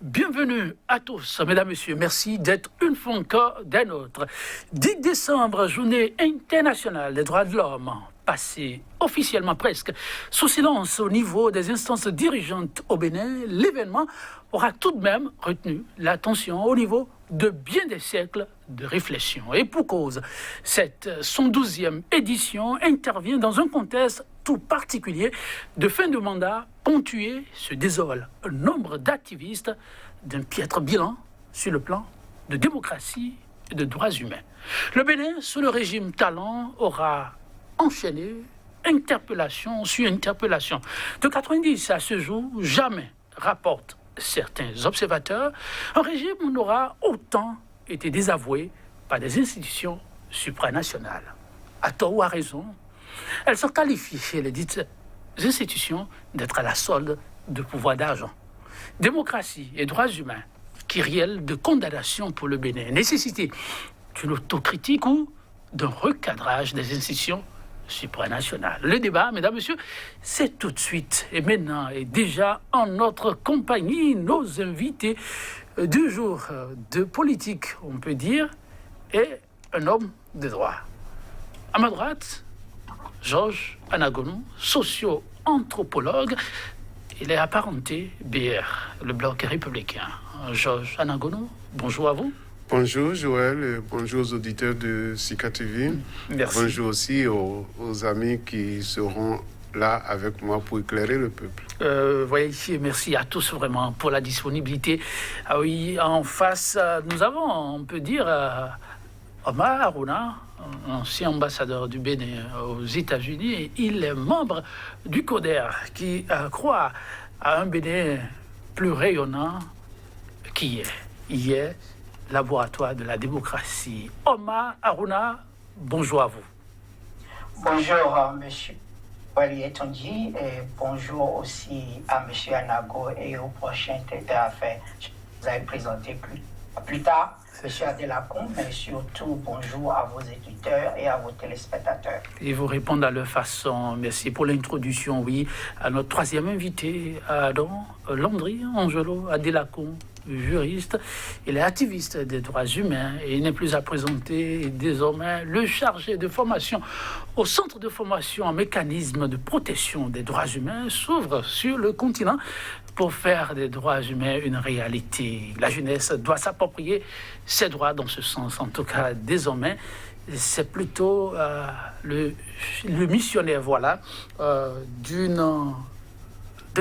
Bienvenue à tous, mesdames, messieurs. Merci d'être une fois encore des nôtres. 10 décembre, journée internationale des droits de l'homme. Passé officiellement presque sous silence au niveau des instances dirigeantes au Bénin, l'événement aura tout de même retenu l'attention au niveau de bien des siècles de réflexion. Et pour cause, cette 112e édition intervient dans un contexte tout particulier de fin de mandat ponctué se désole un nombre d'activistes d'un piètre bilan sur le plan de démocratie et de droits humains. Le Bénin, sous le régime Talon, aura enchaîné interpellation sur interpellation. De 90 à ce jour, jamais, rapportent certains observateurs, un régime n'aura autant été désavoué par des institutions supranationales. À tort ou à raison, elles sont qualifiées, les dites institutions, d'être à la solde de pouvoir d'argent. Démocratie et droits humains, kyrielle de condamnation pour le Bénin, nécessité d'une autocritique ou d'un recadrage des institutions supranationales. Le débat, mesdames, messieurs, c'est tout de suite et maintenant et déjà en notre compagnie, nos invités du jour de politique, on peut dire, et un homme de droit. À ma droite, Georges Anagonou, socio-anthropologue. Il est apparenté BR, le bloc républicain. Georges Anagonou, bonjour à vous. Bonjour Joël, et bonjour aux auditeurs de Sika TV. Merci. Bonjour aussi aux amis qui seront là avec moi pour éclairer le peuple. Voyez ici, merci à tous vraiment pour la disponibilité. Ah oui, en face, nous avons, on peut dire, Omar Harouna, ancien ambassadeur du Bénin aux États-Unis. Il est membre du CODER qui croit à un Bénin plus rayonnant qui est laboratoire de la démocratie. Omar Harouna, bonjour à vous. Bonjour, monsieur Wali Tondi, et bonjour aussi à monsieur Anago et au prochain tête d'affaires. Je vous ai présenté plus tard. Monsieur Adelacombe, mais surtout bonjour à vos éditeurs et à vos téléspectateurs. Et vous répondre à leur façon. Merci pour l'introduction, oui, à notre troisième invité, Adam Landry Angelo Adelacombe, juriste. Il est activiste des droits humains et il n'est plus à présenter désormais le chargé de formation au Centre de formation en mécanisme de protection des droits humains s'ouvre sur le continent pour faire des droits humains une réalité. La jeunesse doit s'approprier ses droits dans ce sens, en tout cas désormais. C'est plutôt le missionnaire, voilà, d'un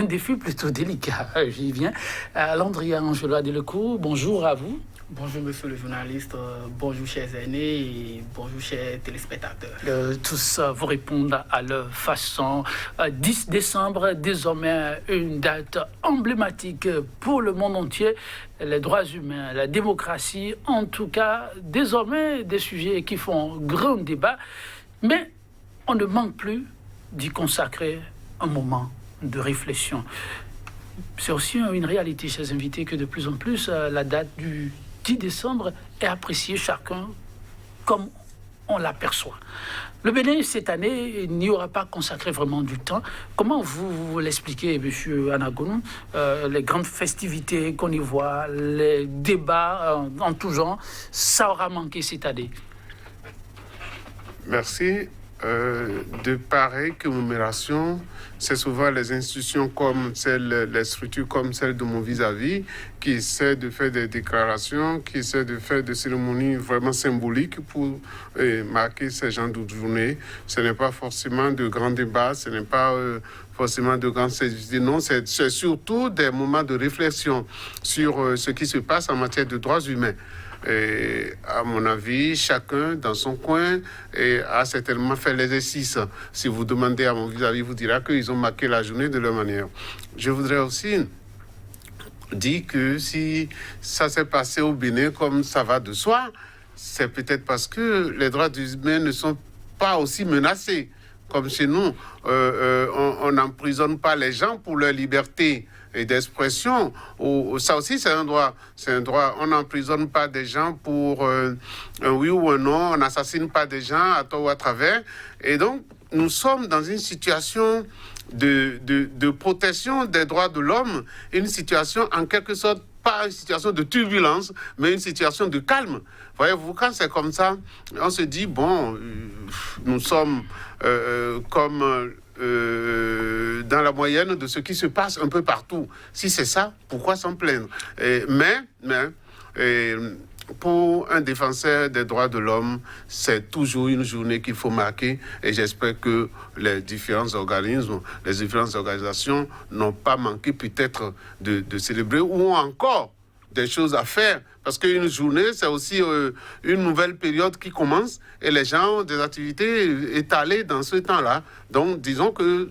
défi plutôt délicat. J'y viens. Landry Angelo Adelacombe, bonjour à vous. Bonjour monsieur le journaliste, bonjour chers aînés et bonjour chers téléspectateurs. Tous vous répondent à leur façon. 10 décembre, désormais une date emblématique pour le monde entier. Les droits humains, la démocratie, en tout cas, désormais des sujets qui font grand débat. Mais on ne manque plus d'y consacrer un moment de réflexion. C'est aussi une réalité, chers invités, que de plus en plus, la date du 10 décembre est appréciée chacun comme on l'aperçoit. Le Bénin, cette année, n'y aura pas consacré vraiment du temps. Comment vous l'expliquez, M. Anagonou, les grandes festivités qu'on y voit, les débats en tout genre, ça aura manqué cette année? Merci. De pareilles commémorations, c'est souvent les institutions comme celles, les structures comme celle de mon vis-à-vis qui essaient de faire des déclarations, qui essaient de faire des cérémonies vraiment symboliques pour marquer ces genres de journées. Ce n'est pas forcément de grands débats, ce n'est pas forcément de grandes festivités. Non, c'est surtout des moments de réflexion sur ce qui se passe en matière de droits humains. Et à mon avis, chacun dans son coin a certainement fait l'exercice. Si vous demandez à mon vis-à-vis, vous dira qu'ils ont marqué la journée de leur manière. Je voudrais aussi dire que si ça s'est passé au Bénin comme ça va de soi, c'est peut-être parce que les droits humains ne sont pas aussi menacés. Comme chez nous, on n'emprisonne pas les gens pour leur liberté et d'expression. Ça aussi, c'est un droit. C'est un droit. On n'emprisonne pas des gens pour un oui ou un non. On n'assassine pas des gens à tort ou à travers. Et donc, nous sommes dans une situation de protection des droits de l'homme, une situation en quelque sorte pas une situation de turbulence, mais une situation de calme. Voyez-vous, quand c'est comme ça, on se dit, bon, nous sommes comme dans la moyenne de ce qui se passe un peu partout. Si c'est ça, pourquoi s'en plaindre? Mais pour un défenseur des droits de l'homme, c'est toujours une journée qu'il faut marquer et j'espère que les différents organismes, les différentes organisations n'ont pas manqué peut-être de célébrer ou encore des choses à faire. Parce qu'une journée, c'est aussi une nouvelle période qui commence et les gens ont des activités étalées dans ce temps-là. Donc, disons que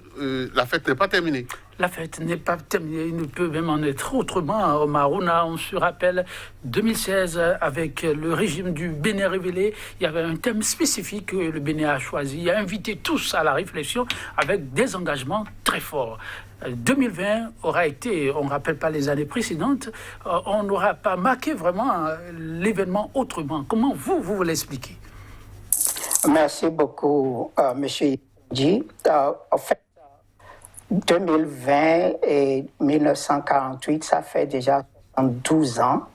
la fête n'est pas terminée. La fête n'est pas terminée, il ne peut même en être autrement. Au Marouna, on se rappelle 2016, avec le régime du Bénin révélé, il y avait un thème spécifique que le Bénin a choisi. Il a invité tous à la réflexion avec des engagements très forts. 2020 aura été, on ne rappelle pas les années précédentes, on n'aura pas marqué vraiment l'événement autrement. Comment vous l'expliquez? Merci beaucoup, Monsieur J. En fait, 2020 et 1948, ça fait déjà 12 ans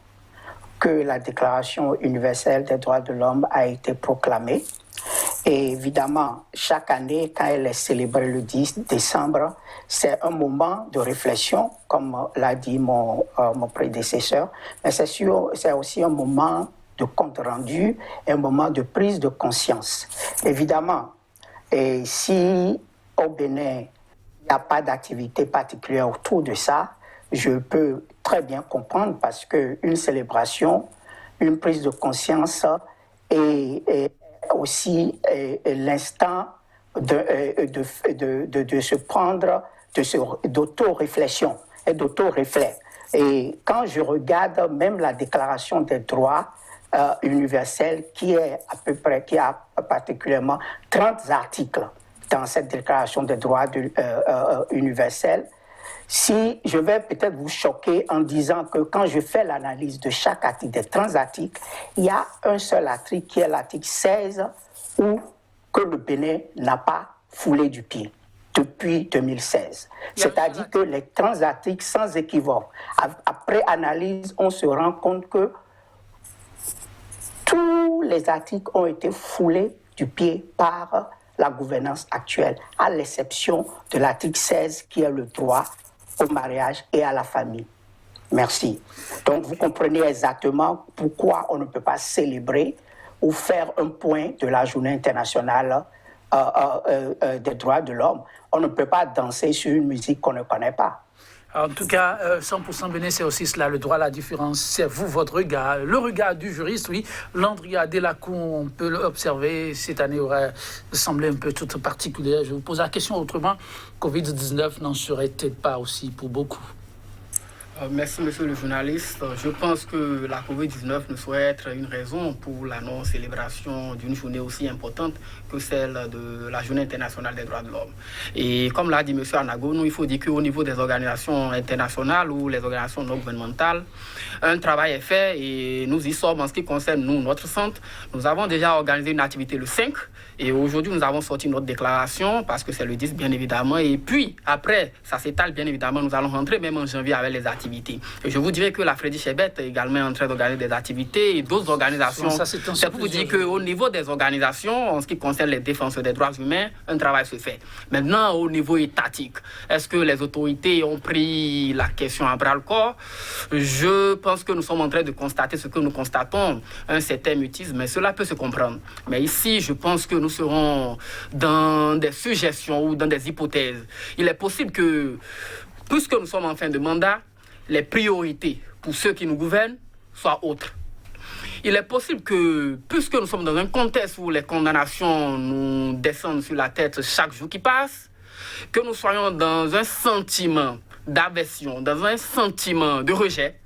que la Déclaration universelle des droits de l'homme a été proclamée. Et évidemment, chaque année, quand elle est célébrée le 10 décembre, c'est un moment de réflexion, comme l'a dit mon prédécesseur, mais c'est aussi un moment de compte rendu, un moment de prise de conscience. Évidemment, et si au Bénin, il n'y a pas d'activité particulière autour de ça, je peux très bien comprendre parce qu'une célébration, une prise de conscience et aussi l'instant de se prendre, d'auto-réflexion et d'auto-reflet. Et quand je regarde même la Déclaration des droits universels qui a particulièrement 30 articles dans cette Déclaration des droits universels, si je vais peut-être vous choquer en disant que quand je fais l'analyse de chaque article, des 30 articles, il y a un seul article qui est l'article 16 où que le Bénin n'a pas foulé du pied depuis 2016. C'est-à-dire que les 30 articles, sans équivoque, après analyse, on se rend compte que tous les articles ont été foulés du pied par la gouvernance actuelle, à l'exception de l'article 16 qui est le droit au mariage et à la famille. Merci. Donc vous comprenez exactement pourquoi on ne peut pas célébrer ou faire un point de la journée internationale des droits de l'homme. On ne peut pas danser sur une musique qu'on ne connaît pas. En tout cas, 100% Bénin, c'est aussi cela, le droit à la différence. C'est vous, votre regard. Le regard du juriste, oui. Landria Delacou, on peut l'observer. Cette année aurait semblé un peu toute particulière. Je vous pose la question autrement. Covid-19 n'en serait-il pas aussi pour beaucoup? Merci, monsieur le journaliste. Je pense que la Covid-19 ne saurait être une raison pour la non-célébration d'une journée aussi importante que celle de la Journée internationale des droits de l'homme. Et comme l'a dit monsieur Anago, il faut dire qu'au niveau des organisations internationales ou les organisations non gouvernementales, un travail est fait et nous y sommes en ce qui concerne nous, notre centre. Nous avons déjà organisé une activité le 5 et aujourd'hui nous avons sorti notre déclaration parce que c'est le 10 bien évidemment. Et puis après, ça s'étale bien évidemment, nous allons rentrer même en janvier avec les activités. Et je vous dirais que la Frédéric Chebet est également en train d'organiser des activités et d'autres organisations. C'est pour vous dire qu'au niveau des organisations, en ce qui concerne les défenseurs des droits humains, un travail se fait. Maintenant, au niveau étatique, est-ce que les autorités ont pris la question à bras-le-corps? Je pense que nous sommes en train de constater ce que nous constatons, un certain mutisme, mais cela peut se comprendre. Mais ici, je pense que nous serons dans des suggestions ou dans des hypothèses. Il est possible que, puisque nous sommes en fin de mandat, les priorités pour ceux qui nous gouvernent soient autres. Il est possible que, puisque nous sommes dans un contexte où les condamnations nous descendent sur la tête chaque jour qui passe, que nous soyons dans un sentiment d'aversion, dans un sentiment de rejet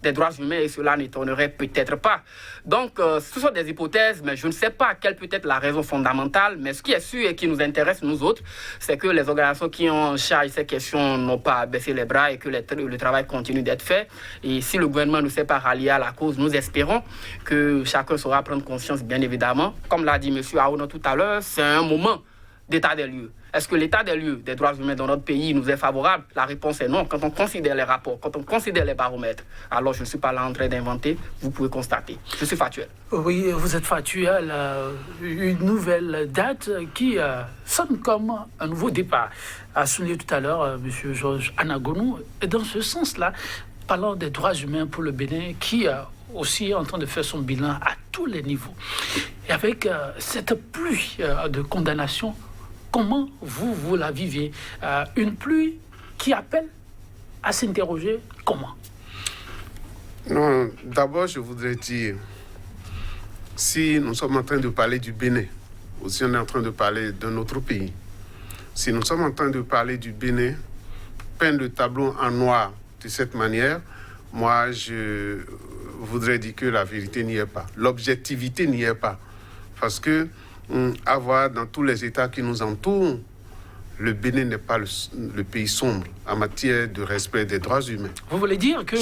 des droits humains, et cela n'étonnerait peut-être pas. Donc, ce sont des hypothèses, mais je ne sais pas quelle peut être la raison fondamentale, mais ce qui est sûr et qui nous intéresse, nous autres, c'est que les organisations qui ont en charge ces questions n'ont pas baissé les bras et que le travail continue d'être fait. Et si le gouvernement ne s'est pas rallié à la cause, nous espérons que chacun saura prendre conscience, bien évidemment. Comme l'a dit M. Aouna tout à l'heure, c'est un moment d'état des lieux. Est-ce que l'état des lieux des droits humains dans notre pays nous est favorable? La réponse est non. Quand on considère les rapports, quand on considère les baromètres, alors je ne suis pas là en train d'inventer, vous pouvez constater. Je suis factuel. Oui, vous êtes factuel. Une nouvelle date qui sonne comme un nouveau départ. A souligné tout à l'heure M. Georges Anagonou. Et dans ce sens-là, parlant des droits humains pour le Bénin, qui aussi en train de faire son bilan à tous les niveaux. Et avec cette pluie de condamnation, comment vous la vivez? Une pluie qui appelle à s'interroger comment? Non, d'abord, je voudrais dire, si nous sommes en train de parler du Bénin, ou si on est en train de parler d'un autre pays, si nous sommes en train de parler du Bénin, peindre le tableau en noir de cette manière, moi, je voudrais dire que la vérité n'y est pas. L'objectivité n'y est pas. Parce que avoir dans tous les États qui nous entourent, le Bénin n'est pas le pays sombre en matière de respect des droits humains. Vous voulez dire que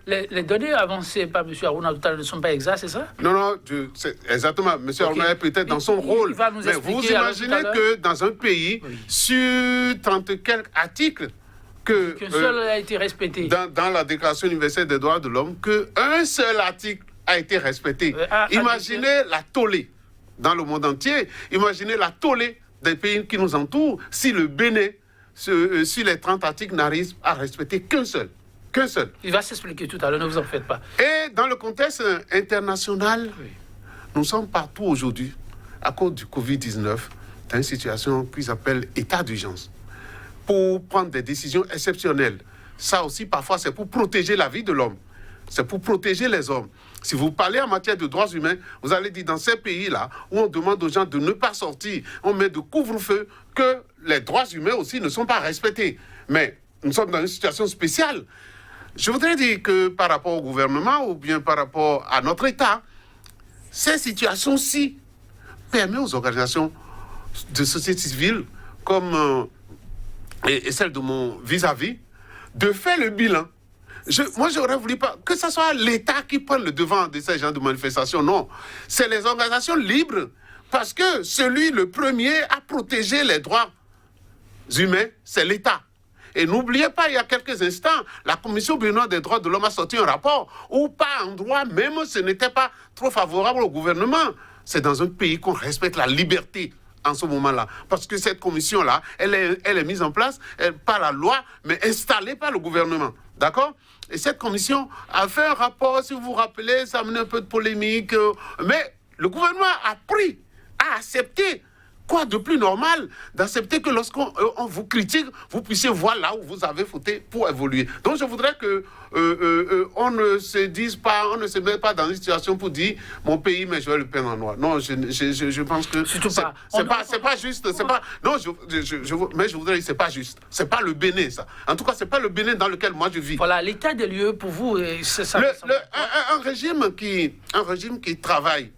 les données avancées par M. Aruna tout à l'heure ne sont pas exactes, c'est ça? Non, exactement. M. Aruna est peut-être dans son rôle. Mais vous imaginez que dans un pays, sur 30 quelques articles, qu'un seul a été respecté. Dans la Déclaration universelle des droits de l'homme, qu'un seul article a été respecté. Imaginez la tollée dans le monde entier. Imaginez la tollée des pays qui nous entourent si le Bénin, si les 30 articles n'arrivent à respecter qu'un seul. Qu'un seul. Il va s'expliquer tout à l'heure, ne vous en faites pas. Et dans le contexte international, nous sommes partout aujourd'hui, à cause du Covid-19, dans une situation qu'ils appellent état d'urgence, pour prendre des décisions exceptionnelles. Ça aussi, parfois, c'est pour protéger la vie de l'homme. C'est pour protéger les hommes. Si vous parlez en matière de droits humains, vous allez dire dans ces pays-là, où on demande aux gens de ne pas sortir, on met de couvre-feu, que les droits humains aussi ne sont pas respectés. Mais nous sommes dans une situation spéciale. Je voudrais dire que par rapport au gouvernement ou bien par rapport à notre État, ces situations-ci permettent aux organisations de société civile, comme et celle de mon vis-à-vis, de faire le bilan. Moi, j'aurais voulu pas que ce soit l'État qui prenne le devant de ces genres de manifestations. Non, c'est les organisations libres. Parce que le premier à protéger les droits humains, c'est l'État. Et n'oubliez pas, il y a quelques instants, la Commission béninoise des droits de l'homme a sorti un rapport où, par endroit, même ce n'était pas trop favorable au gouvernement. C'est dans un pays qu'on respecte la liberté en ce moment-là. Parce que cette commission-là, elle est mise en place par la loi, mais installée par le gouvernement. D'accord? Et cette commission a fait un rapport, si vous vous rappelez, ça a amené un peu de polémique, mais le gouvernement a accepté. Quoi de plus normal d'accepter que lorsqu'on vous critique, vous puissiez voir là où vous avez fauté pour évoluer. Donc je voudrais que on ne se dise pas, on ne se mette pas dans une situation pour dire mon pays, mais je vais le peindre en noir. Non, je pense que c'est pas juste. C'est pas. Non, mais je voudrais dire c'est pas juste. C'est pas le Bénin ça. En tout cas, c'est pas le Bénin dans lequel moi je vis. Voilà, l'état des lieux pour vous, c'est ça. Un régime qui travaille.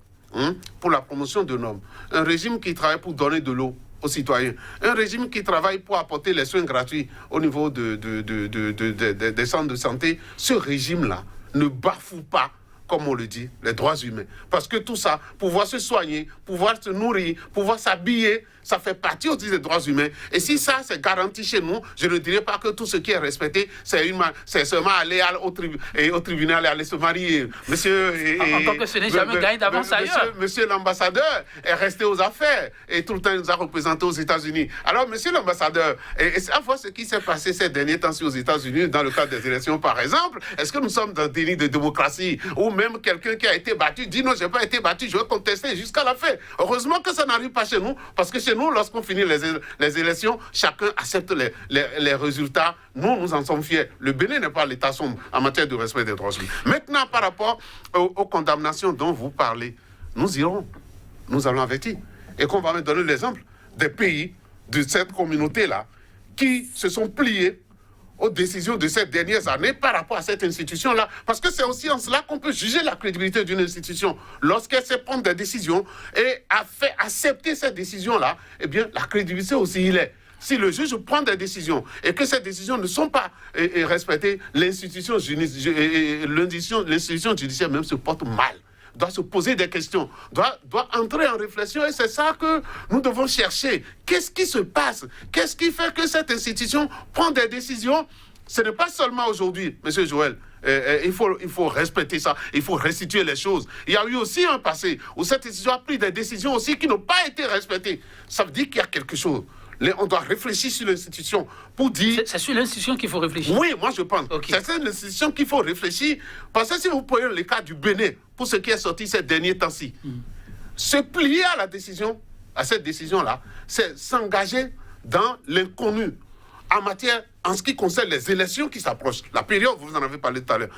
Pour la promotion de normes, un régime qui travaille pour donner de l'eau aux citoyens, un régime qui travaille pour apporter les soins gratuits au niveau des centres de santé, ce régime-là ne bafoue pas, comme on le dit, les droits humains. Parce que tout ça, pouvoir se soigner, pouvoir se nourrir, pouvoir s'habiller, ça fait partie aussi des droits humains. Et si ça, c'est garanti chez nous, je ne dirais pas que tout ce qui est respecté, c'est seulement aller au tribunal et aller se marier. Encore que ce n'est jamais gagné d'avance ailleurs. Monsieur l'ambassadeur est resté aux affaires et tout le temps il nous a représentés aux États-Unis. Alors, monsieur l'ambassadeur, et savoir ce qui s'est passé ces derniers temps aux États-Unis dans le cadre des élections, par exemple, est-ce que nous sommes dans un déni de démocratie ou même quelqu'un qui a été battu dit non, je n'ai pas été battu, je vais contester jusqu'à la fin. Heureusement que ça n'arrive pas chez nous, parce que chez nous, lorsqu'on finit les élections, chacun accepte les résultats. Nous en sommes fiers. Le Bénin n'est pas l'État sombre en matière de respect des droits humains. Maintenant, par rapport aux condamnations dont vous parlez, nous allons avertir. Et qu'on va me donner l'exemple des pays de cette communauté-là qui se sont pliés aux décisions de ces dernières années par rapport à cette institution-là. Parce que c'est aussi en cela qu'on peut juger la crédibilité d'une institution. Lorsqu'elle sait prendre des décisions et a fait accepter ces décisions-là, eh bien, la crédibilité aussi, il est. Si le juge prend des décisions et que ces décisions ne sont pas respectées, l'institution judiciaire même se porte mal. doit se poser des questions, doit entrer en réflexion, et c'est ça que nous devons chercher. Qu'est-ce qui se passe? Qu'est-ce qui fait que cette institution prend des décisions? Ce n'est pas seulement aujourd'hui, M. Joël. Il faut respecter ça, il faut restituer les choses. Il y a eu aussi un passé où cette institution a pris des décisions aussi qui n'ont pas été respectées. Ça veut dire qu'il y a quelque chose. On doit réfléchir sur l'institution pour dire... C'est sur l'institution qu'il faut réfléchir. Oui, moi je pense. Okay. C'est sur l'institution qu'il faut réfléchir. Parce que si vous prenez le cas du Bénin, pour ce qui est sorti ces derniers temps-ci, se plier à la décision, à cette décision-là, c'est s'engager dans l'inconnu. En ce qui concerne les élections qui s'approchent, la période, vous en avez parlé tout à l'heure,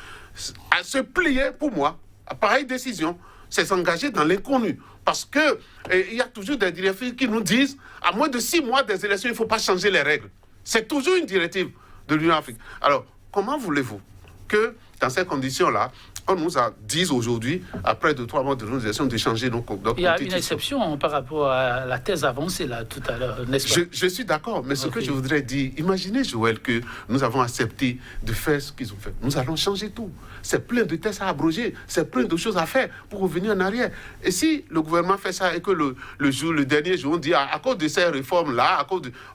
à se plier, pour moi, à pareille décision, c'est s'engager dans l'inconnu. Parce que il y a toujours des directives qui nous disent, à moins de 6 mois des élections, il ne faut pas changer les règles. C'est toujours une directive de l'Union africaine. Alors, comment voulez-vous que, dans ces conditions-là, on nous a dit aujourd'hui, après 2-3 mois de nos élections, de changer nos constitutions? Il y a une exception par rapport à la thèse avancée là tout à l'heure, n'est-ce pas? Je suis d'accord, mais ce que je voudrais dire, imaginez, Joël, que nous avons accepté de faire ce qu'ils ont fait. Nous allons changer tout. C'est plein de tests à abroger, c'est plein de choses à faire pour revenir en arrière. Et si le gouvernement fait ça et que le dernier jour, on dit à cause de ces réformes-là,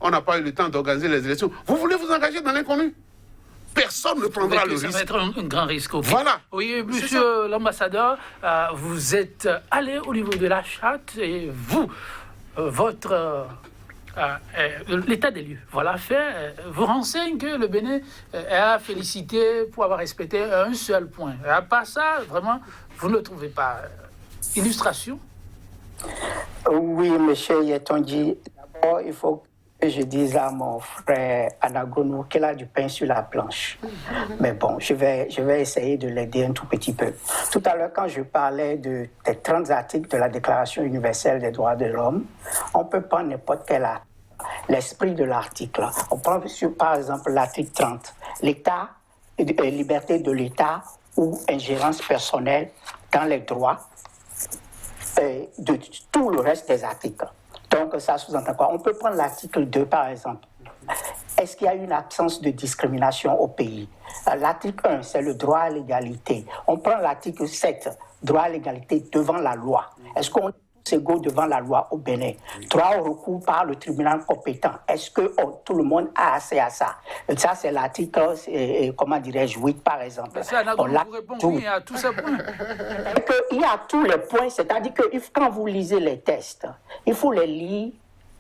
on n'a pas eu le temps d'organiser les élections, vous voulez vous engager dans l'inconnu? Personne ne prendra le risque. Ça va être un grand risque. Okay. Voilà. Oui, monsieur l'ambassadeur, vous êtes allé au niveau de la charte et vous, l'état des lieux, voilà fait, vous renseigne que le Bénin a félicité pour avoir respecté un seul point. Et à part ça, vraiment, vous ne trouvez pas illustration? Oui, monsieur Yetonji. D'abord, il faut que je dise à mon frère Anagonou qu'il a du pain sur la planche. Mais bon, je vais essayer de l'aider un tout petit peu. Tout à l'heure, quand je parlais des 30 articles de la Déclaration universelle des droits de l'homme, on peut prendre n'importe quel article. L'esprit de l'article. On prend par exemple l'article 30. L'État, liberté de l'État ou ingérence personnelle dans les droits de tout le reste des articles. Donc, ça sous-entend quoi? On peut prendre l'article 2, par exemple. Est-ce qu'il y a une absence de discrimination au pays? L'article 1, c'est le droit à l'égalité. On prend l'article 7, droit à l'égalité devant la loi. Est-ce qu'on est tous égaux devant la loi au Bénin? Droit au recours par le tribunal compétent. Est-ce que tout le monde a accès à ça? Ça, c'est l'article, 8, par exemple. Mais ça, vous répondez oui à tous ces points. Il y a tous les points, c'est-à-dire que quand vous lisez les textes, il faut les lire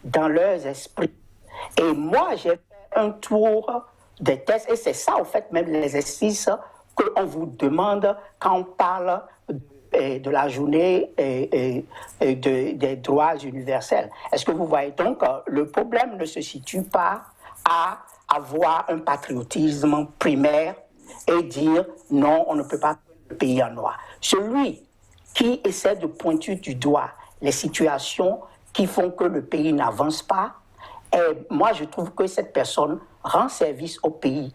dans leurs esprits. Et moi, j'ai fait un tour des textes, et c'est ça, en fait, même les exercices qu'on vous demande quand on parle de la journée des droits universels. Est-ce que vous voyez donc, le problème ne se situe pas à avoir un patriotisme primaire et dire non, on ne peut pas le pays en noir. Celui qui essaie de pointer du doigt les situations qui font que le pays n'avance pas, moi je trouve que cette personne rend service au pays,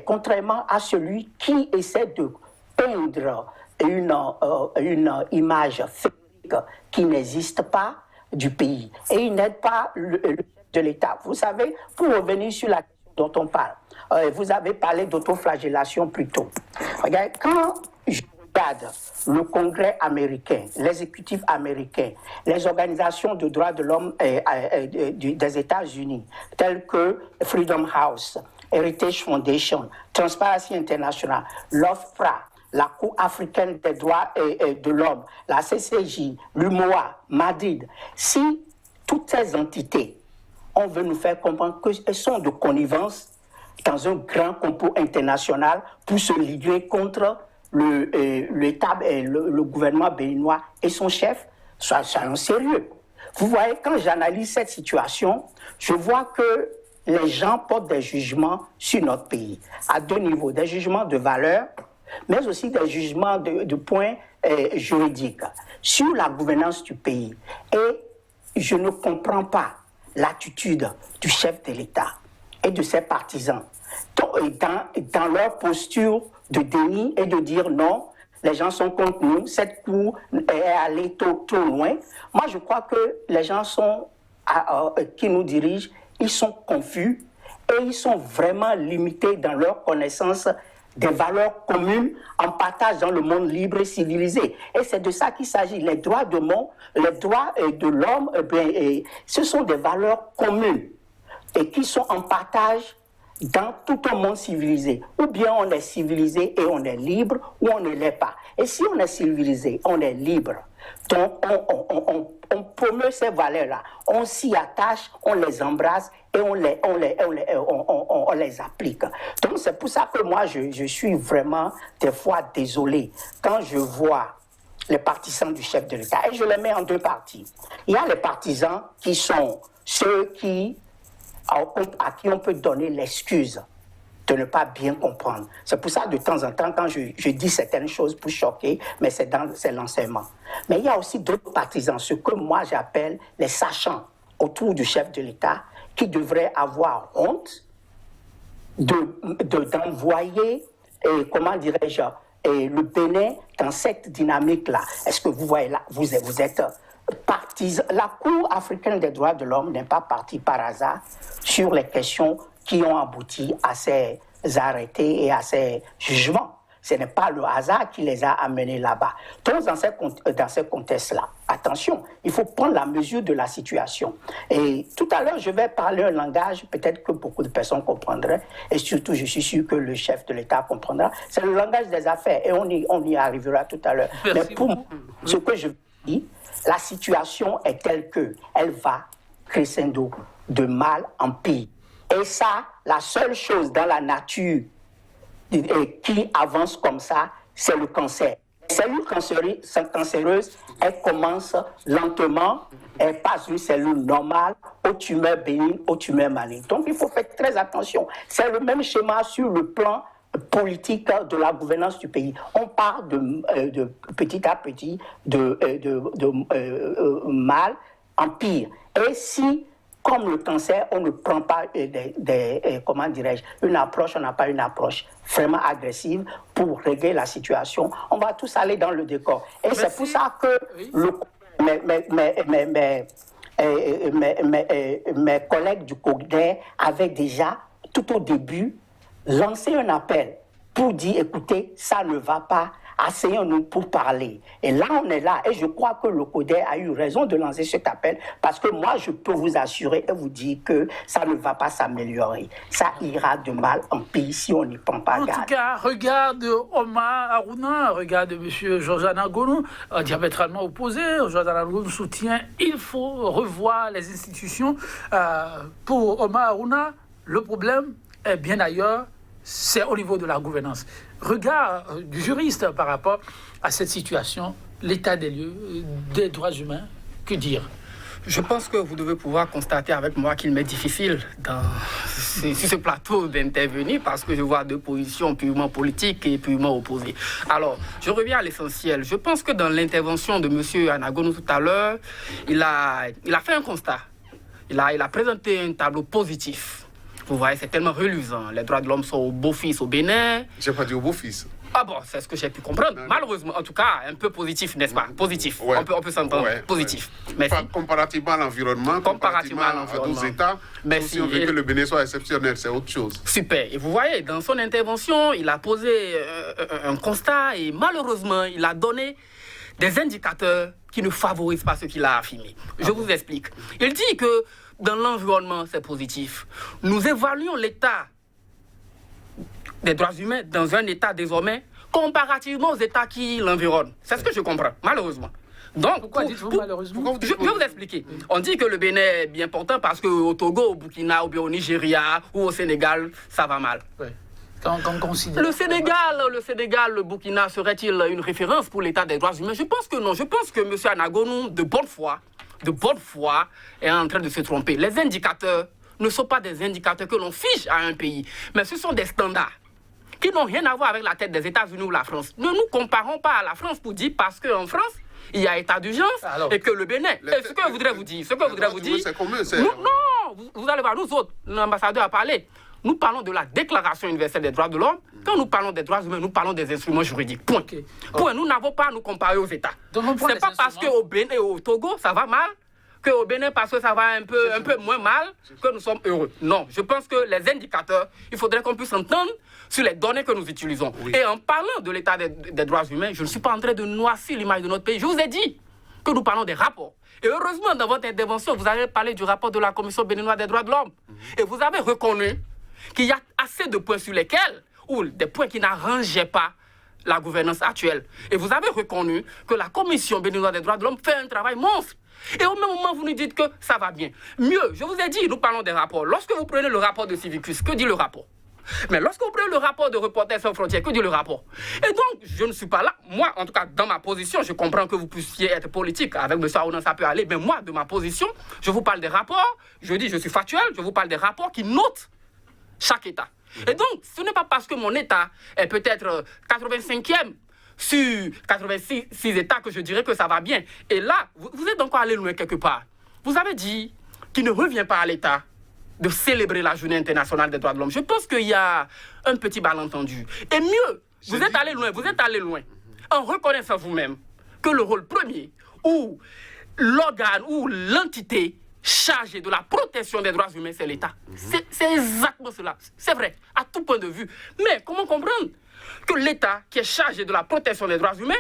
contrairement à celui qui essaie de peindre une image féerique qui n'existe pas du pays. Et il n'aide pas le chef de l'État. Vous savez, pour revenir sur la question dont on parle, vous avez parlé d'autoflagellation plus tôt. Regardez, quand je regarde le Congrès américain, l'exécutif américain, les organisations de droits de l'homme des États-Unis, telles que Freedom House, Heritage Foundation, Transparency International, l'OFPRA, la Cour africaine des droits de l'homme, la CCJ, l'UMOA, Madrid, si toutes ces entités, on veut nous faire comprendre qu'elles sont de connivence dans un grand complot international pour se liguer contre le gouvernement béninois et son chef, soyons sérieux. Vous voyez, quand j'analyse cette situation, je vois que les gens portent des jugements sur notre pays, à deux niveaux, des jugements de valeur, mais aussi des jugements de points juridiques sur la gouvernance du pays. Et je ne comprends pas l'attitude du chef de l'État et de ses partisans dans leur posture de déni et de dire non, les gens sont contre nous, cette cour est allée trop loin. Moi, je crois que les gens qui nous dirigent, ils sont confus et ils sont vraiment limités dans leur connaissance des valeurs communes en partage dans le monde libre et civilisé. Et c'est de ça qu'il s'agit. Les droits de l'homme, ce sont des valeurs communes et qui sont en partage dans tout un monde civilisé. Ou bien on est civilisé et on est libre, ou on ne l'est pas. Et si on est civilisé, on est libre. Donc on promeut ces valeurs-là, on s'y attache, on les embrasse et on les applique. Donc c'est pour ça que moi je suis vraiment des fois désolé quand je vois les partisans du chef de l'État. Et je les mets en deux parties. Il y a les partisans qui sont ceux à qui on peut donner l'excuse de ne pas bien comprendre. C'est pour ça, de temps en temps, quand je dis certaines choses pour choquer, mais c'est l'enseignement. Mais il y a aussi d'autres partisans, ce que moi j'appelle les sachants autour du chef de l'État, qui devraient avoir honte d'envoyer, comment dirais-je, le Bénin dans cette dynamique-là. Est-ce que vous voyez là, vous êtes partisan. La Cour africaine des droits de l'homme n'est pas partie par hasard sur les questions qui ont abouti à ces arrêtés et à ces jugements. Ce n'est pas le hasard qui les a amenés là-bas. Donc, dans ce contexte-là, attention, il faut prendre la mesure de la situation. Et tout à l'heure, je vais parler un langage peut-être que beaucoup de personnes comprendraient, et surtout, je suis sûr que le chef de l'État comprendra. C'est le langage des affaires, et on y arrivera tout à l'heure. Mais pour moi, ce que je dis, la situation est telle qu'elle va crescendo de mal en pire. Et ça, la seule chose dans la nature qui avance comme ça, c'est le cancer. Les cellules cancéreuses, elles commencent lentement, elles passent d'une cellule normale aux tumeurs bénignes, aux tumeurs malignes. Donc il faut faire très attention. C'est le même schéma sur le plan politique de la gouvernance du pays. On part de petit à petit de mal en pire. Et si, comme le cancer, on ne prend pas comment dirais-je, une approche, on n'a pas une approche vraiment agressive pour régler la situation, on va tous aller dans le décor. Et merci. C'est pour ça que mes collègues du COGDER avaient déjà, tout au début, lancé un appel pour dire, écoutez, ça ne va pas, asseyons-nous pour parler. Et là, on est là. Et je crois que le CODER a eu raison de lancer cet appel, parce que moi, je peux vous assurer et vous dire que ça ne va pas s'améliorer. Ça ira de mal en pire si on n'y prend pas garde. En tout cas, regarde Omar Harouna, regarde M. Josana Anagonu, diamétralement opposé. Josana Anagonu soutient il faut revoir les institutions. Pour Omar Harouna, le problème est bien ailleurs, c'est au niveau de la gouvernance. Regard du juriste par rapport à cette situation, l'état des lieux, des droits humains, que dire ? Je pense que vous devez pouvoir constater avec moi qu'il m'est difficile sur ce plateau d'intervenir parce que je vois deux positions purement politiques et purement opposées. Alors, je reviens à l'essentiel. Je pense que dans l'intervention de M. Anagonu tout à l'heure, il a fait un constat. Il a présenté un tableau positif. Vous voyez, c'est tellement reluisant. Les droits de l'homme sont au beau-fils au Bénin. Je n'ai pas dit au beau-fils. Ah bon, c'est ce que j'ai pu comprendre. Non, malheureusement, en tout cas, un peu positif, n'est-ce pas? Positif. Ouais. On peut s'entendre. Ouais. Positif. Ouais. Merci. Comparativement à l'environnement, comparativement à 12 États, si on veut que le Bénin soit exceptionnel, c'est autre chose. Super. Et vous voyez, dans son intervention, il a posé un constat et malheureusement, il a donné des indicateurs qui ne favorisent pas ce qu'il a affirmé. Je vous explique. Il dit que dans l'environnement, c'est positif. Nous évaluons l'état des droits humains dans un état désormais comparativement aux états qui l'environnent. C'est ce que je comprends, malheureusement. Donc, pourquoi dites-vous malheureusement ? Je vais vous expliquer. On dit que le Bénin est bien portant parce qu'au Togo, au Burkina, ou bien au Nigeria ou au Sénégal, ça va mal. Oui. Quand on considère... Le Sénégal, le Burkina serait-il une référence pour l'état des droits humains ? Je pense que non. Je pense que M. Anagonu, de bonne foi, est en train de se tromper. Les indicateurs ne sont pas des indicateurs que l'on fiche à un pays, mais ce sont des standards qui n'ont rien à voir avec la tête des États-Unis ou la France. Ne nous comparons pas à la France pour dire parce qu'en France, il y a état d'urgence et que le Bénin... Ce que je voudrais vous dire... Non, vous allez voir, nous autres, l'ambassadeur a parlé. Nous parlons de la Déclaration universelle des droits de l'homme. Quand nous parlons des droits humains, nous parlons des instruments juridiques. Point. Okay. Point. Nous n'avons pas à nous comparer aux États. Ce n'est pas parce qu'au Bénin et au Togo, ça va mal, qu'au Bénin, parce que ça va un peu moins mal, que nous sommes heureux. Non, je pense que les indicateurs, il faudrait qu'on puisse entendre sur les données que nous utilisons. Oui. Et en parlant de l'état des droits humains, je ne suis pas en train de noircir l'image de notre pays. Je vous ai dit que nous parlons des rapports. Et heureusement, dans votre intervention, vous avez parlé du rapport de la Commission béninoise des droits de l'homme. Et vous avez reconnu qu'il y a assez de points sur lesquels, ou des points qui n'arrangeaient pas la gouvernance actuelle. Et vous avez reconnu que la Commission béninoise des droits de l'homme fait un travail monstre. Et au même moment, vous nous dites que ça va bien. Mieux, je vous ai dit, nous parlons des rapports. Lorsque vous prenez le rapport de Civicus, que dit le rapport? Mais lorsque vous prenez le rapport de Reporters sans frontières, que dit le rapport? Et donc, je ne suis pas là. Moi, en tout cas, dans ma position, je comprends que vous puissiez être politique. Avec M. Aounan, ça peut aller. Mais moi, de ma position, je vous parle des rapports. Je dis, je suis factuel. Je vous parle des rapports qui notent chaque État. Et donc, ce n'est pas parce que mon État est peut-être 85e sur 86 États que je dirais que ça va bien. Et là, vous êtes encore allé loin quelque part. Vous avez dit qu'il ne revient pas à l'État de célébrer la Journée internationale des droits de l'homme. Je pense qu'il y a un petit malentendu. Et mieux, vous êtes allé loin, en reconnaissant vous-même que le rôle premier ou l'organe ou l'entité chargée de la protection des droits humains, c'est l'État. C'est exactement cela. C'est vrai, à tout point de vue. Mais comment comprendre que l'État, qui est chargé de la protection des droits humains,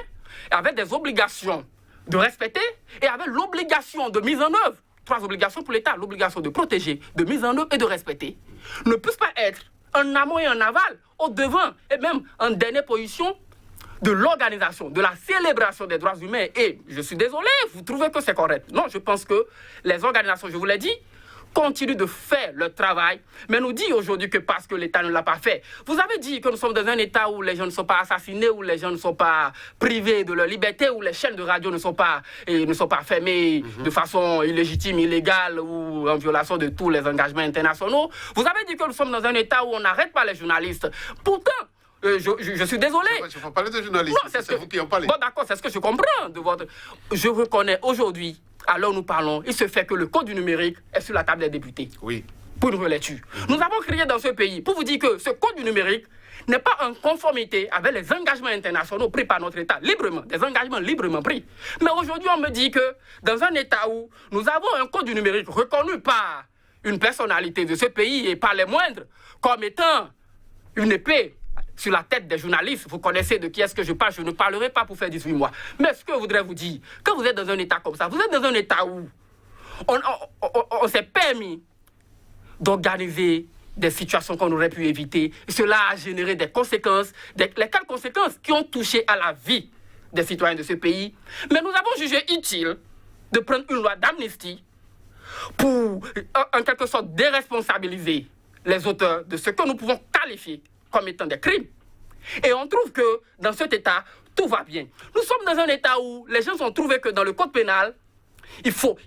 avait des obligations de respecter et avait l'obligation de mise en œuvre? 3 obligations pour l'État, l'obligation de protéger, de mise en œuvre et de respecter, ne puisse pas être en amont et en aval, au devant et même en dernière position de l'organisation, de la célébration des droits humains. Et je suis désolé, vous trouvez que c'est correct? Non, je pense que les organisations, je vous l'ai dit, continuent de faire leur travail, mais nous dit aujourd'hui que parce que l'État ne l'a pas fait. Vous avez dit que nous sommes dans un État où les gens ne sont pas assassinés, où les gens ne sont pas privés de leur liberté, où les chaînes de radio ne sont pas fermées de façon illégitime, illégale ou en violation de tous les engagements internationaux. Vous avez dit que nous sommes dans un État où on n'arrête pas les journalistes. Pourtant, je suis désolé. Je ne vais pas parler de journalistes, c'est vous qui en parlez. Bon, d'accord, c'est ce que je comprends de votre... Je reconnais aujourd'hui, alors nous parlons, il se fait que le code du numérique est sur la table des députés. Oui. Pour une relecture. Nous avons créé dans ce pays, pour vous dire que ce code du numérique n'est pas en conformité avec les engagements internationaux pris par notre État, librement, des engagements librement pris. Mais aujourd'hui, on me dit que dans un État où nous avons un code du numérique reconnu par une personnalité de ce pays et par les moindres, comme étant une épée sur la tête des journalistes, vous connaissez de qui est-ce que je parle, je ne parlerai pas pour faire 18 mois. Mais ce que je voudrais vous dire, quand vous êtes dans un État comme ça, vous êtes dans un État où on s'est permis d'organiser des situations qu'on aurait pu éviter. Cela a généré des conséquences, lesquelles conséquences qui ont touché à la vie des citoyens de ce pays. Mais nous avons jugé utile de prendre une loi d'amnistie pour, en quelque sorte, déresponsabiliser les auteurs de ce que nous pouvons qualifier comme étant des crimes. Et on trouve que dans cet État, tout va bien. Nous sommes dans un État où les gens ont trouvé que dans le code pénal, il faut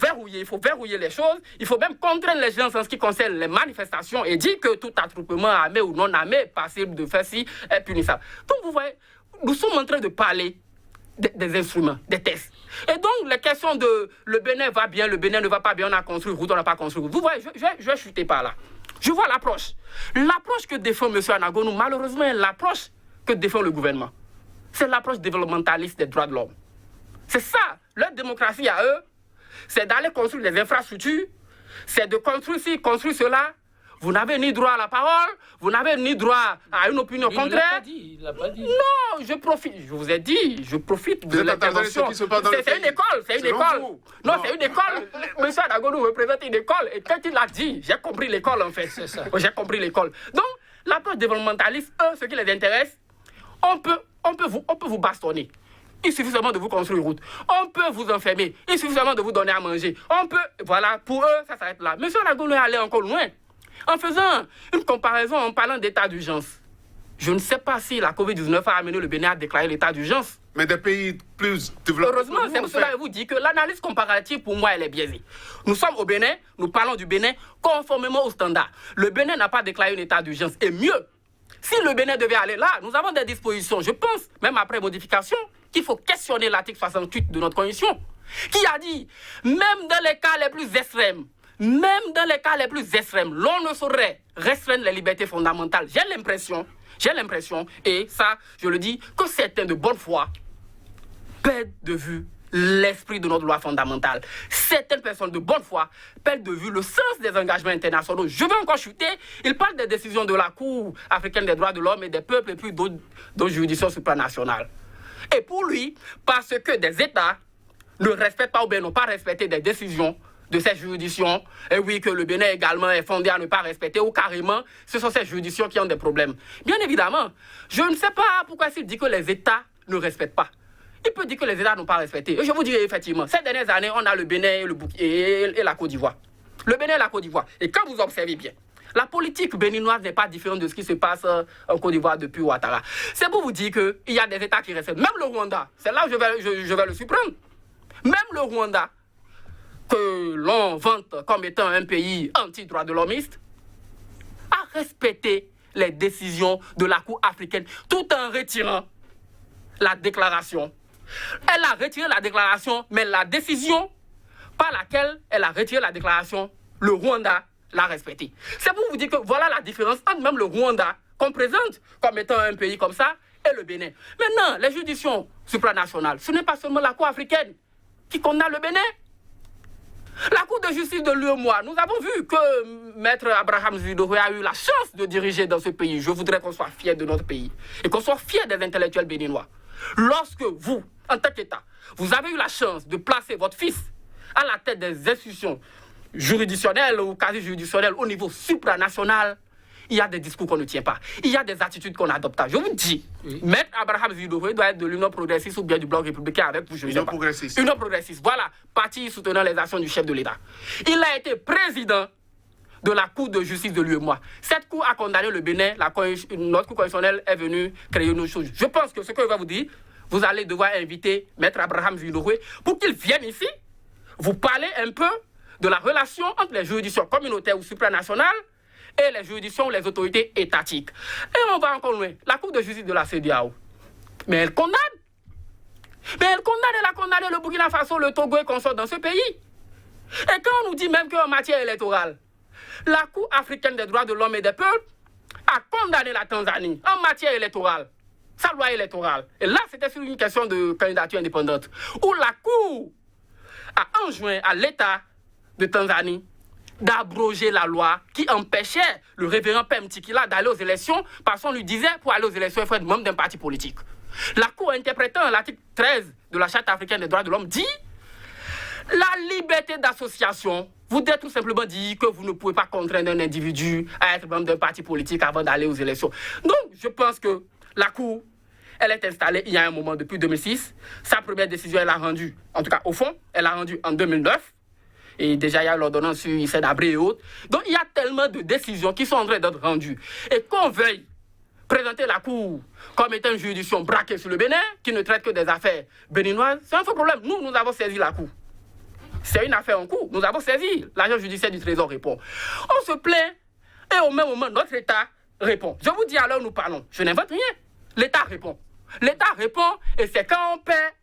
verrouiller les choses. Il faut même contraindre les gens en ce qui concerne les manifestations et dire que tout attroupement armé ou non armé passible de faire ci est punissable. Donc vous voyez, nous sommes en train de parler des instruments, des tests. Et donc les questions de le Bénin va bien, le Bénin ne va pas bien, on a construit route, on n'a pas construit route. Vous voyez, je vais chuter par là. Je vois l'approche. L'approche que défend M. Anagonou, malheureusement, est l'approche que défend le gouvernement. C'est l'approche développementaliste des droits de l'homme. C'est ça, leur démocratie à eux, c'est d'aller construire des infrastructures, c'est de construire ci, construire cela. Vous n'avez ni droit à la parole, vous n'avez ni droit à une opinion contraire. Il l'a pas dit. Non, je profite, je vous ai dit, je profite de l'intervention. C'est une école, c'est une école. Non, c'est une école. M. Anagonou représente une école. Et quand il a dit, j'ai compris l'école en fait. C'est ça. J'ai compris l'école. Donc, l'approche développementaliste, ce qui les intéresse, on peut vous bastonner. Il suffit seulement de vous construire une route. On peut vous enfermer. Il suffit seulement de vous donner à manger. On peut, voilà, pour eux, ça s'arrête là. M. Anagonou est allé encore loin. En faisant une comparaison, en parlant d'état d'urgence. Je ne sais pas si la Covid-19 a amené le Bénin à déclarer l'état d'urgence. Mais des pays plus développés. Heureusement, c'est pour cela que je vous dis que l'analyse comparative, pour moi, elle est biaisée. Nous sommes au Bénin, nous parlons du Bénin conformément aux standards. Le Bénin n'a pas déclaré un état d'urgence. Et mieux, si le Bénin devait aller là, nous avons des dispositions, je pense, même après modification, qu'il faut questionner l'article 68 de notre Constitution, qui a dit, même dans les cas les plus extrêmes, l'on ne saurait restreindre les libertés fondamentales. J'ai l'impression, et ça, je le dis, que certains de bonne foi perdent de vue l'esprit de notre loi fondamentale. Certaines personnes de bonne foi perdent de vue le sens des engagements internationaux. Je vais encore chuter. Il parle des décisions de la Cour africaine des droits de l'homme et des peuples et puis d'autres juridictions supranationales. Et pour lui, parce que des États ne respectent pas ou bien n'ont pas respecté des décisions de ces juridictions, et oui, que le Bénin également est fondé à ne pas respecter, ou carrément, ce sont ces juridictions qui ont des problèmes. Bien évidemment, je ne sais pas pourquoi il dit que les États ne respectent pas. Il peut dire que les États n'ont pas respecté. Et je vous dis effectivement, ces dernières années, on a le Bénin et la Côte d'Ivoire. Le Bénin et la Côte d'Ivoire. Et quand vous observez bien, la politique béninoise n'est pas différente de ce qui se passe en Côte d'Ivoire depuis Ouattara. C'est pour vous dire qu'il y a des États qui respectent. Même le Rwanda, c'est là où je vais le surprendre. Même le Rwanda, que l'on vante comme étant un pays anti-droit de l'hommiste, a respecté les décisions de la Cour africaine tout en retirant la déclaration. Elle a retiré la déclaration, mais la décision par laquelle elle a retiré la déclaration, le Rwanda l'a respectée. C'est pour vous dire que voilà la différence entre même le Rwanda, qu'on présente comme étant un pays comme ça, et le Bénin. Maintenant, les juridictions supranationales, ce n'est pas seulement la Cour africaine qui condamne le Bénin. La Cour de justice de l'UEMOA, nous avons vu que Maître Abraham Zidore a eu la chance de diriger dans ce pays. Je voudrais qu'on soit fiers de notre pays et qu'on soit fiers des intellectuels béninois. Lorsque vous, en tant qu'État, vous avez eu la chance de placer votre fils à la tête des institutions juridictionnelles ou quasi-juridictionnelles au niveau supranational, il y a des discours qu'on ne tient pas. Il y a des attitudes qu'on n'adopte pas. Je vous dis, Maître Abraham Zidore doit être de l'Union progressiste ou bien du Bloc républicain avec vous. Union progressiste. Union progressiste, voilà, parti soutenant les actions du chef de l'État. Il a été président de la Cour de justice de l'UEMOA. Cette cour a condamné le Bénin, notre cour constitutionnelle est venue créer une chose. Je pense que ce que je vais vous dire, vous allez devoir inviter Maître Abraham Zidore pour qu'il vienne ici, vous parler un peu de la relation entre les juridictions communautaires ou supranationales et les juridictions ou les autorités étatiques. Et on va encore loin. La Cour de justice de la CEDEAO. Mais elle condamne. Mais elle a condamné le Burkina Faso, le Togo et consorts dans ce pays. Et quand on nous dit même qu'en matière électorale, la Cour africaine des droits de l'homme et des peuples a condamné la Tanzanie en matière électorale, sa loi électorale. Et là, c'était sur une question de candidature indépendante, où la Cour a enjoint à l'État de Tanzanie d'abroger la loi qui empêchait le révérend Pem Tikila d'aller aux élections parce qu'on lui disait pour aller aux élections, il faut être membre d'un parti politique. La Cour, interprétant l'article 13 de la Charte africaine des droits de l'homme, dit la liberté d'association voudrait tout simplement dire que vous ne pouvez pas contraindre un individu à être membre d'un parti politique avant d'aller aux élections. Donc, je pense que la Cour, elle est installée il y a un moment, depuis 2006. Sa première décision, elle a rendu, en tout cas au fond, elle a rendu en 2009. Et déjà, il y a l'ordonnance sur Hissène Habré et autres. Donc, il y a tellement de décisions qui sont en train d'être rendues. Et qu'on veuille présenter la Cour comme étant une juridiction braquée sur le Bénin, qui ne traite que des affaires béninoises, c'est un faux problème. Nous avons saisi la Cour. C'est une affaire en cours. Nous avons saisi. L'agent judiciaire du Trésor répond. On se plaint et au même moment, notre État répond. Je vous dis alors, nous parlons. Je n'invente rien. L'État répond. L'État répond et c'est quand on paie.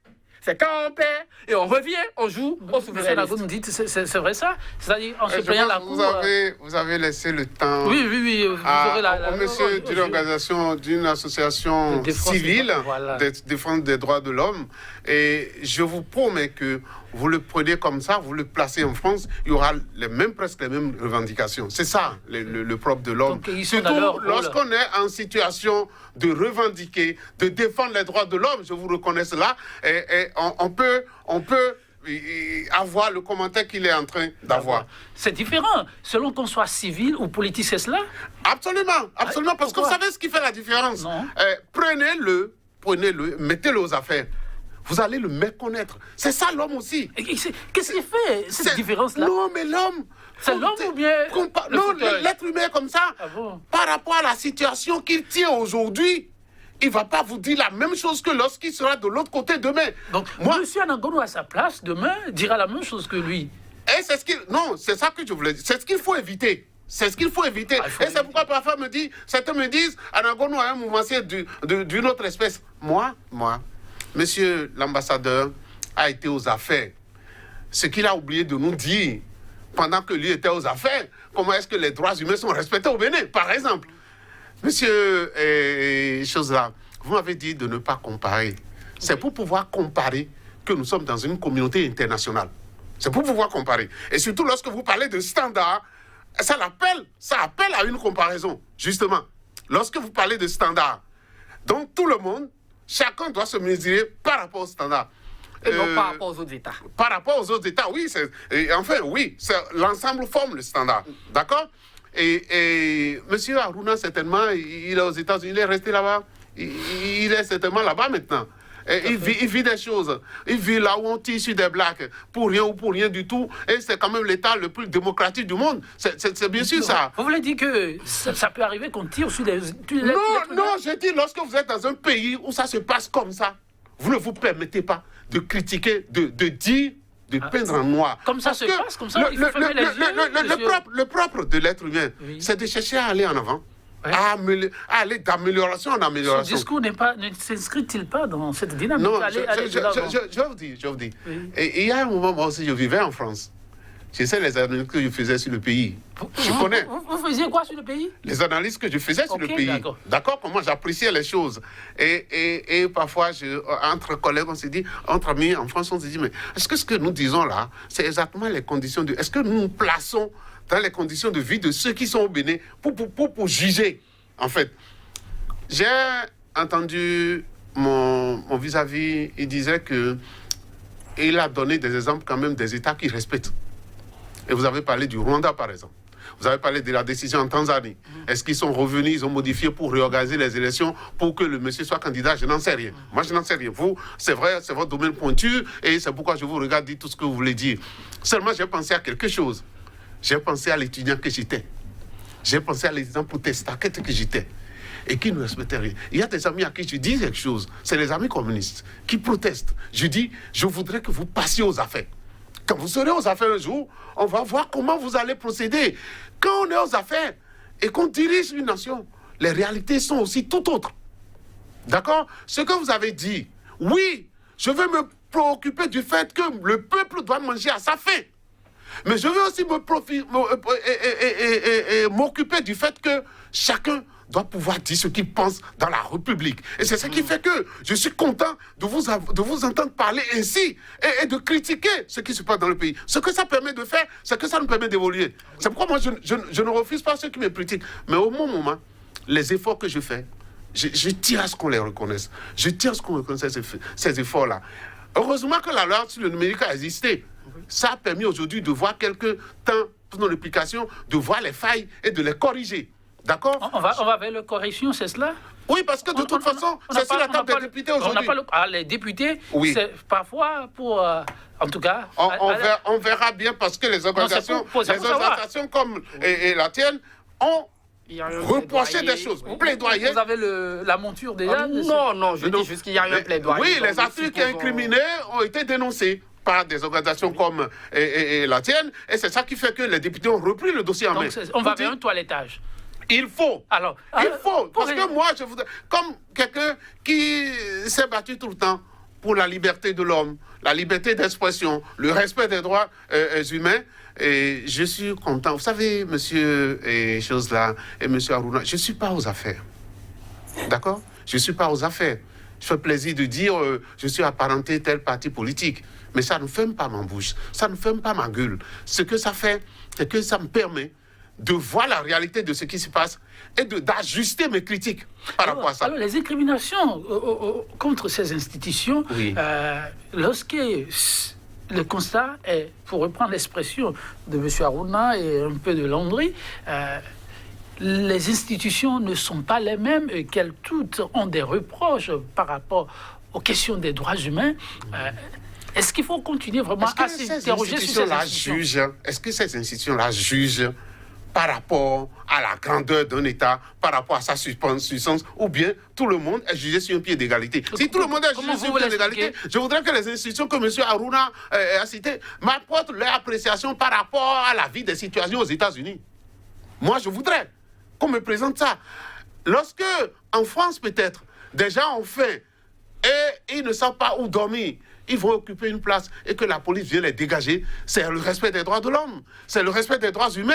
C'est quand on paie et on revient, on joue au souverainisme. Vous nous dites, c'est vrai ça? C'est-à-dire, en se plaignant la Cour... Vous avez laissé le temps oui, vous aurez au monsieur d'une association civile de défense des droits de l'homme. Et je vous promets que vous le prenez comme ça, vous le placez en France, il y aura presque les mêmes revendications. C'est ça le propre de l'homme. Surtout lorsqu'on est en situation de revendiquer, de défendre les droits de l'homme, je vous reconnais cela, et on peut avoir le commentaire qu'il est en train d'avoir. C'est différent, selon qu'on soit civil ou politique, c'est cela? Absolument, parce que vous savez ce qui fait la différence. Prenez-le, mettez-le aux affaires. Vous allez le méconnaître. C'est ça l'homme aussi. Qu'est-ce qu'il fait, cette différence-là? Non, mais l'homme... C'est l'homme ou bien... Non, l'être humain comme ça, par rapport à la situation qu'il tient aujourd'hui, il ne va pas vous dire la même chose que lorsqu'il sera de l'autre côté demain. Donc, moi, M. Anangono, à sa place, demain, dira la même chose que lui. Et c'est ce qu'il... Non, c'est ça que je voulais dire. C'est ce qu'il faut éviter. C'est ce qu'il faut éviter. Et c'est pourquoi parfois certains me disent, Anangono a un mouvementier d'une autre espèce. Moi, Monsieur l'ambassadeur a été aux affaires. Ce qu'il a oublié de nous dire, pendant que lui était aux affaires, comment est-ce que les droits humains sont respectés au Bénin, par exemple. Monsieur, chose là, vous m'avez dit de ne pas comparer. C'est pour pouvoir comparer que nous sommes dans une communauté internationale. C'est pour pouvoir comparer. Et surtout lorsque vous parlez de standards, ça appelle à une comparaison, justement. Lorsque vous parlez de standards, donc tout le monde, chacun doit se mesurer par rapport aux standards. Et non par rapport aux autres États. Par rapport aux autres États, oui. L'ensemble forme le standard. D'accord? Et M. Haruna, certainement, il est aux États-Unis, il est resté là-bas. Il est certainement là-bas maintenant. Et il vit des choses. Il vit là où on tire sur des blagues pour rien ou pour rien du tout. Et c'est quand même l'État le plus démocratique du monde. C'est bien sûr ça. Vous voulez dire que ça peut arriver qu'on tire sur des... Non, je dis, lorsque vous êtes dans un pays où ça se passe comme ça, vous ne vous permettez pas de critiquer, de dire, de peindre en noir. Comme ça se passe, comme ça, il faut fermer les yeux. Le propre de l'être humain, c'est de chercher à aller en avant. Ouais. À aller d'amélioration en amélioration. Ce discours ne s'inscrit-il pas dans cette dynamique? Non, je vous dis. Oui. Et il y a un moment, moi aussi, je vivais en France. Je sais les analyses que je faisais sur le pays. Je connais. Vous faisiez quoi sur le pays? Les analyses que je faisais sur le pays. D'accord, comment j'appréciais les choses. Et parfois, entre collègues, on s'est dit, entre amis en France, on s'est dit, mais est-ce que ce que nous disons là, c'est exactement les conditions de... Est-ce que nous nous plaçons dans les conditions de vie de ceux qui sont au Bénin pour juger, en fait. J'ai entendu mon vis-à-vis, il disait qu'il a donné des exemples quand même des États qui respectent. Et vous avez parlé du Rwanda, par exemple. Vous avez parlé de la décision en Tanzanie. Est-ce qu'ils sont revenus, ils ont modifié pour réorganiser les élections pour que le monsieur soit candidat? Je n'en sais rien. Moi, je n'en sais rien. Vous, c'est vrai, c'est votre domaine pointu et c'est pourquoi je vous regarde dire tout ce que vous voulez dire. Seulement, j'ai pensé à quelque chose. J'ai pensé à l'étudiant que j'étais. J'ai pensé à l'étudiant protestant que j'étais. Et qui ne respectait rien. Il y a des amis à qui je dis quelque chose. C'est les amis communistes qui protestent. Je dis, je voudrais que vous passiez aux affaires. Quand vous serez aux affaires un jour, on va voir comment vous allez procéder. Quand on est aux affaires et qu'on dirige une nation, les réalités sont aussi tout autres. D'accord? Ce que vous avez dit, oui, je veux me préoccuper du fait que le peuple doit manger à sa faim. Mais je veux aussi m'occuper du fait que chacun doit pouvoir dire ce qu'il pense dans la République. Et c'est ça qui fait que je suis content de vous entendre parler ainsi et de critiquer ce qui se passe dans le pays. Ce que ça permet de faire, c'est que ça nous permet d'évoluer. C'est pourquoi moi, je ne refuse pas ceux qui me critiquent. Mais au moment, les efforts que je fais, je tiens à ce qu'on les reconnaisse. Je tiens à ce qu'on reconnaisse ces efforts-là. Heureusement que la loi sur le numérique a existé. Ça a permis aujourd'hui de voir quelques temps pour nos applications, de voir les failles et de les corriger. D'accord? On va vers la correction, c'est cela? Oui, parce que de toute façon, c'est sur la table des députés aujourd'hui. Les députés, oui. C'est parfois pour... en tout cas... On verra bien parce que les organisations comme la tienne ont reproché des choses. Plaidoyer. Vous avez la monture déjà? Non, je dis juste qu'il y a eu un plaidoyer. Oui, les articles incriminés ont été dénoncés par des organisations comme la tienne, et c'est ça qui fait que les députés ont repris le dossier en main. On va vers un toilettage. Il faut. Parce que moi, je voudrais, comme quelqu'un qui s'est battu tout le temps pour la liberté de l'homme, la liberté d'expression, le respect des droits humains, et je suis content. Vous savez, monsieur et Chosla et monsieur Haruna, je ne suis pas aux affaires. D'accord? Je ne suis pas aux affaires. Je fais plaisir de dire je suis apparenté tel parti politique. Mais ça ne ferme pas ma bouche, ça ne ferme pas ma gueule. Ce que ça fait, c'est que ça me permet de voir la réalité de ce qui se passe et d'ajuster mes critiques par rapport à ça. Alors, les incriminations contre ces institutions, oui. Lorsque le constat est, pour reprendre l'expression de M. Haruna et un peu de Landry, les institutions ne sont pas les mêmes et qu'elles toutes ont des reproches par rapport aux questions des droits humains. Est-ce qu'il faut continuer vraiment à s'interroger sur ces institutions? Est-ce que ces institutions-là jugent par rapport à la grandeur d'un État, par rapport à sa substance, ou bien tout le monde est jugé sur un pied d'égalité? Si tout le monde est jugé sur un pied d'égalité, je voudrais que les institutions que M. Haruna a citées m'apportent leur appréciation par rapport à la vie des situations aux États-Unis. Moi, je voudrais qu'on me présente ça. Lorsque, en France peut-être, des gens ont faim et ils ne savent pas où dormir, ils vont occuper une place et que la police vient les dégager, c'est le respect des droits de l'homme, c'est le respect des droits humains.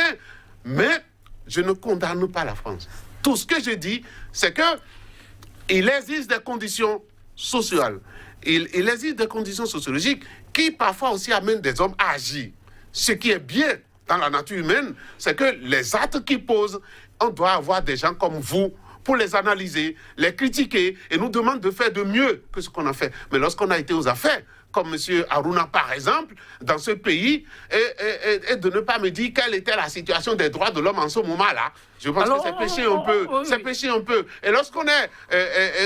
Mais je ne condamne pas la France. Tout ce que je dis, c'est qu'il existe des conditions sociales. Il existe des conditions sociologiques qui parfois aussi amènent des hommes à agir. Ce qui est bien dans la nature humaine, c'est que les actes qu'ils posent, on doit avoir des gens comme vous pour les analyser, les critiquer et nous demander de faire de mieux que ce qu'on a fait. Mais lorsqu'on a été aux affaires, comme M. Aruna par exemple, dans ce pays, et de ne pas me dire quelle était la situation des droits de l'homme en ce moment-là, je pense que c'est péché un peu. C'est péché un peu. Et lorsqu'on est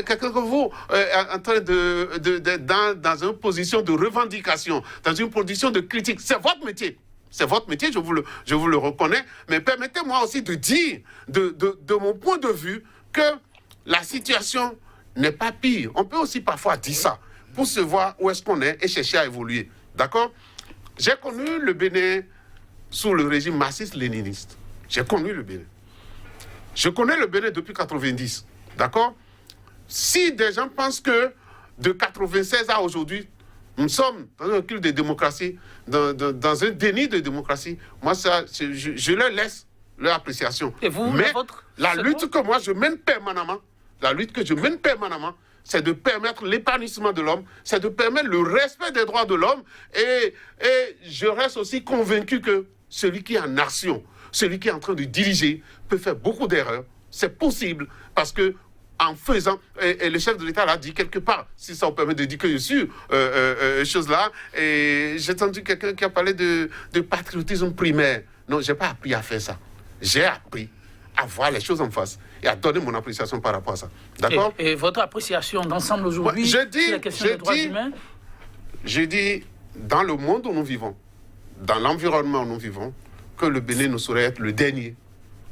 quelqu'un comme vous en train dans une position de revendication, dans une position de critique, c'est votre métier. C'est votre métier, je vous le reconnais. Mais permettez-moi aussi de dire, de mon point de vue, que la situation n'est pas pire. On peut aussi parfois dire ça, pour se voir où est-ce qu'on est et chercher à évoluer. D'accord? J'ai connu le Bénin sous le régime marxiste-léniniste. J'ai connu le Bénin. Je connais le Bénin depuis 90. D'accord? Si des gens pensent que de 96 à aujourd'hui, nous sommes dans un recul de démocratie, dans un déni de démocratie, moi, ça, je leur laisse leur appréciation. Et vous, mais la lutte que moi je mène permanemment, c'est de permettre l'épanouissement de l'homme, c'est de permettre le respect des droits de l'homme. Et je reste aussi convaincu que celui qui est en action, celui qui est en train de diriger, peut faire beaucoup d'erreurs. C'est possible parce que en faisant, et le chef de l'État l'a dit quelque part, si ça vous permet de dire que je suis chose là, et j'ai entendu quelqu'un qui a parlé de patriotisme primaire. Non, je n'ai pas appris à faire ça. J'ai appris à voir les choses en face et à donner mon appréciation par rapport à ça. D'accord? Et votre appréciation d'ensemble aujourd'hui sur la question des droits humains? Je dis, dans le monde où nous vivons, dans l'environnement où nous vivons, que le Bénin ne saurait être le dernier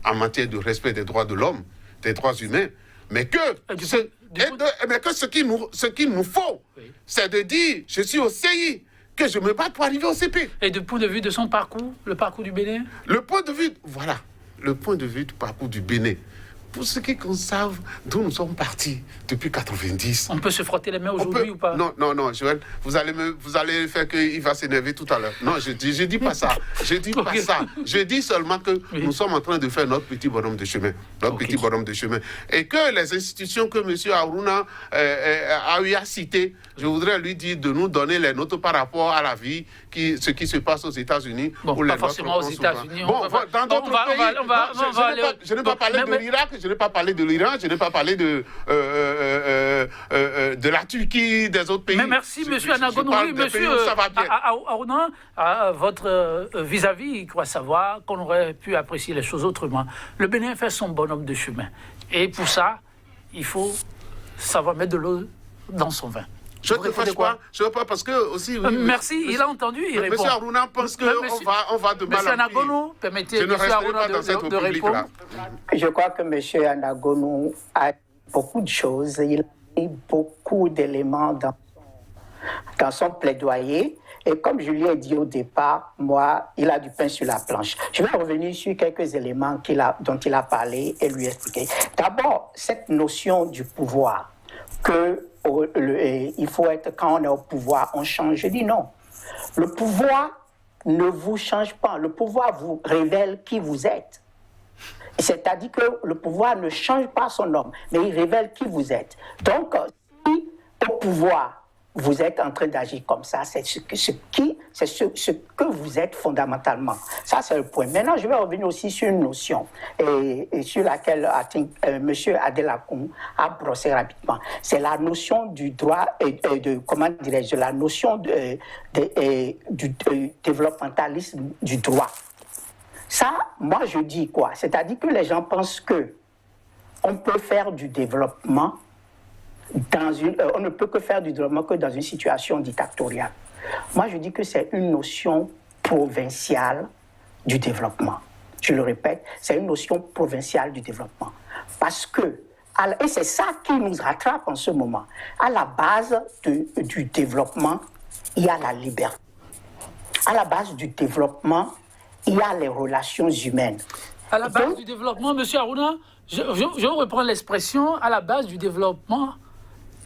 en matière de respect des droits de l'homme, des droits humains, mais que ce qu'il nous faut, c'est de dire, je suis au CI, que je me bats pour arriver au CP. Et du point de vue de son parcours, le parcours du Bénin? Le point de vue, voilà, le point de vue du parcours du Bénin. Pour ceux qui savent d'où nous sommes partis depuis 90. On peut se frotter les mains aujourd'hui ou pas? Non, Joël, vous allez faire qu'il va s'énerver tout à l'heure. Non, je dis pas ça. Je dis pas ça. Je dis seulement que nous sommes en train de faire notre petit bonhomme de chemin. Petit bonhomme de chemin. Et que les institutions que M. Aruna a eu à citer, je voudrais lui dire de nous donner les notes par rapport à la vie, ce qui se passe aux États-Unis. Bon, pas forcément aux États-Unis. Bon, dans d'autres pays. Je n'ai pas parlé de l'Irak. Je n'ai pas parlé de l'Iran, je n'ai pas parlé de la Turquie, des autres pays. Mais merci, M. Anagono. Oui, monsieur Aruna, votre vis-à-vis, il croit savoir qu'on aurait pu apprécier les choses autrement. Le Bénin fait son bonhomme de chemin. Et pour ça, il faut savoir mettre de l'eau dans son vin. Je ne fais quoi? Je ne veux pas parce que aussi... merci, il a entendu, il répond. M. Aruna pense qu'on va de mal en pire. M. Anagono, permettez M. Aruna de répondre. Je crois que M. Anagono a beaucoup de choses. Il a mis beaucoup d'éléments dans son plaidoyer. Et comme je lui ai dit au départ, moi, il a du pain sur la planche. Je vais revenir sur quelques éléments dont il a parlé et lui expliquer. D'abord, cette notion du pouvoir il faut être, quand on est au pouvoir, on change. Je dis non. Le pouvoir ne vous change pas. Le pouvoir vous révèle qui vous êtes. C'est-à-dire que le pouvoir ne change pas son homme, mais il révèle qui vous êtes. Donc, si au pouvoir, vous êtes en train d'agir comme ça, c'est ce que vous êtes fondamentalement. Ça, c'est le point. Maintenant, je vais revenir aussi sur une notion et sur laquelle M. Adelakoum a brossé rapidement. C'est la notion du droit la notion du développementalisme du droit. Ça, moi, je dis quoi? C'est-à-dire que les gens pensent qu'on peut faire du développement on ne peut que faire du développement que dans une situation dictatoriale. Moi, je dis que c'est une notion provinciale du développement. Je le répète, c'est une notion provinciale du développement. Parce que, et c'est ça qui nous rattrape en ce moment, à la base du développement, il y a la liberté. À la base du développement, il y a les relations humaines. À la base du développement, M. Aruna, je reprends l'expression, à la base du développement,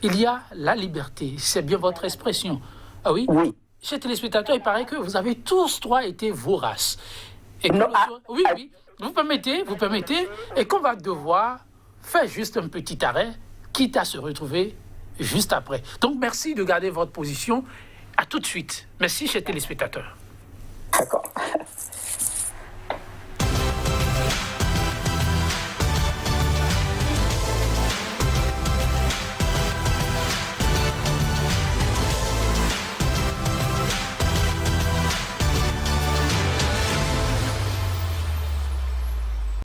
il y a la liberté. C'est bien votre expression. Ah oui? Oui. Chers téléspectateurs, il paraît que vous avez tous trois été voraces. Et oui. Vous permettez, et qu'on va devoir faire juste un petit arrêt, quitte à se retrouver juste après. Donc, merci de garder votre position. À tout de suite. Merci, chers téléspectateurs. D'accord.